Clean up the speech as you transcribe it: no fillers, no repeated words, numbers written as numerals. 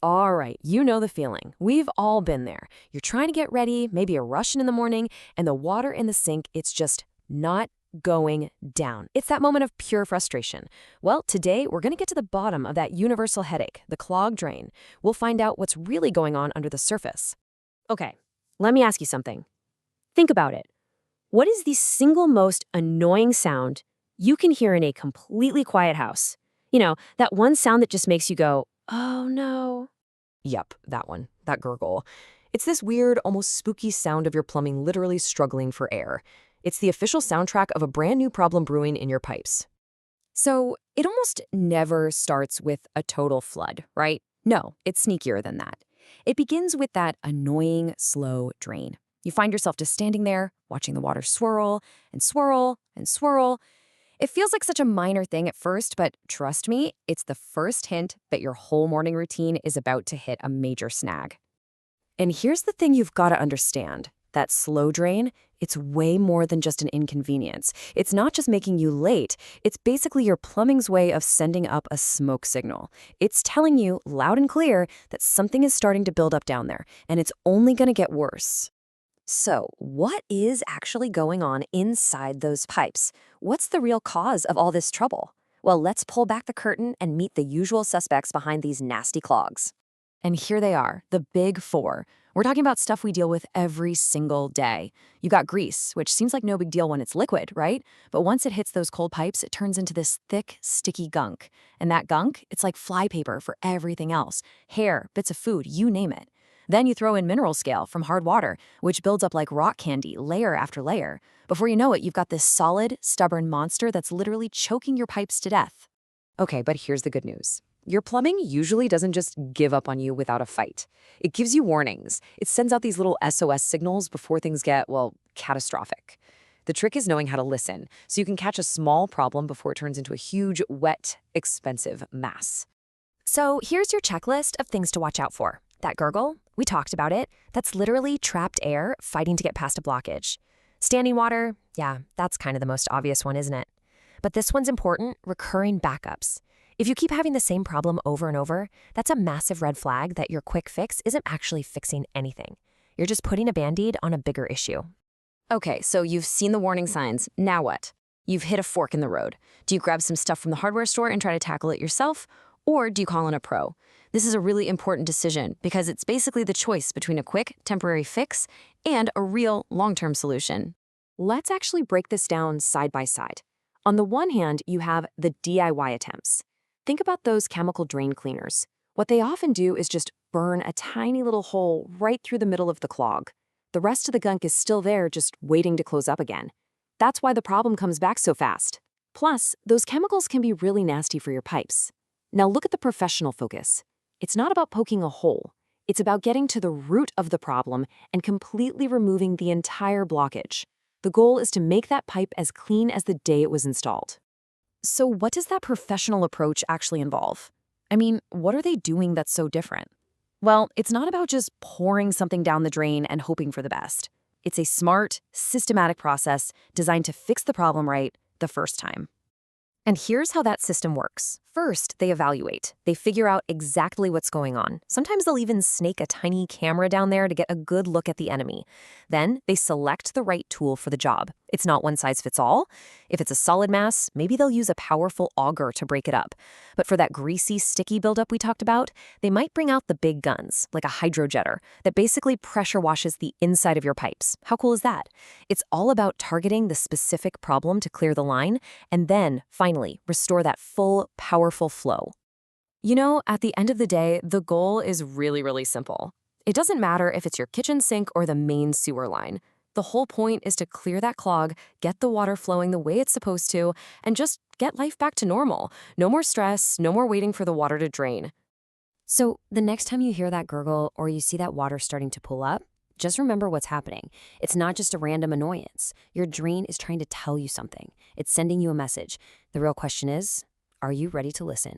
All right, you know the feeling. We've all been there. You're trying to get ready, maybe you're rushing in the morning, and the water in the sink, it's just not going down. It's that moment of pure frustration. Well, today we're going to get to the bottom of that universal headache, the clogged drain. We'll find out what's really going on under the surface. Okay, let me ask you something. Think about it. What is the single most annoying sound you can hear in a completely quiet house? You know, that one sound that just makes you go, oh no. Yep, that one, that gurgle. It's this weird, almost spooky sound of your plumbing literally struggling for air. It's the official soundtrack of a brand new problem brewing in your pipes. So it almost never starts with a total flood, right? No, it's sneakier than that. It begins with that annoying, slow drain. You find yourself just standing there, watching the water swirl and swirl and swirl. It feels like such a minor thing at first, but trust me, it's the first hint that your whole morning routine is about to hit a major snag. And here's the thing you've got to understand. That slow drain, it's way more than just an inconvenience. It's not just making you late. It's basically your plumbing's way of sending up a smoke signal. It's telling you loud and clear that something is starting to build up down there, and it's only going to get worse. So, what is actually going on inside those pipes? What's the real cause of all this trouble? Well, let's pull back the curtain and meet the usual suspects behind these nasty clogs. And here they are, the big four. We're talking about stuff we deal with every single day. You got grease, which seems like no big deal when it's liquid, right? But once it hits those cold pipes, it turns into this thick, sticky gunk. And that gunk, it's like flypaper for everything else. Hair, bits of food, you name it. Then you throw in mineral scale from hard water, which builds up like rock candy, layer after layer. Before you know it, you've got this solid, stubborn monster that's literally choking your pipes to death. Okay, but here's the good news. Your plumbing usually doesn't just give up on you without a fight. It gives you warnings. It sends out these little SOS signals before things get, well, catastrophic. The trick is knowing how to listen, so you can catch a small problem before it turns into a huge, wet, expensive mess. So here's your checklist of things to watch out for. That gurgle, we talked about it. That's literally trapped air fighting to get past a blockage. Standing water, yeah, that's kind of the most obvious one, isn't it? But this one's important, recurring backups. If you keep having the same problem over and over, that's a massive red flag that your quick fix isn't actually fixing anything. You're just putting a Band-Aid on a bigger issue. Okay, so you've seen the warning signs. Now what? You've hit a fork in the road. Do you grab some stuff from the hardware store and try to tackle it yourself? Or do you call in a pro? This is a really important decision because it's basically the choice between a quick, temporary fix and a real, long-term solution. Let's actually break this down side by side. On the one hand, you have the DIY attempts. Think about those chemical drain cleaners. What they often do is just burn a tiny little hole right through the middle of the clog. The rest of the gunk is still there, just waiting to close up again. That's why the problem comes back so fast. Plus, those chemicals can be really nasty for your pipes. Now look at the professional focus. It's not about poking a hole. It's about getting to the root of the problem and completely removing the entire blockage. The goal is to make that pipe as clean as the day it was installed. So what does that professional approach actually involve? I mean, what are they doing that's so different? Well, it's not about just pouring something down the drain and hoping for the best. It's a smart, systematic process designed to fix the problem right the first time. And here's how that system works. First, they evaluate. They figure out exactly what's going on. Sometimes they'll even snake a tiny camera down there to get a good look at the enemy. Then they select the right tool for the job. It's not one size fits all. If it's a solid mass, maybe they'll use a powerful auger to break it up. But for that greasy, sticky buildup we talked about, they might bring out the big guns, like a hydrojetter, that basically pressure washes the inside of your pipes. How cool is that? It's all about targeting the specific problem to clear the line, and then, finally, restore that full, powerful flow. You know, at the end of the day, the goal is really, really simple. It doesn't matter if it's your kitchen sink or the main sewer line. The whole point is to clear that clog, get the water flowing the way it's supposed to, and just get life back to normal. No more stress, no more waiting for the water to drain. So the next time you hear that gurgle or you see that water starting to pull up, just remember what's happening. It's not just a random annoyance. Your drain is trying to tell you something. It's sending you a message. The real question is, are you ready to listen?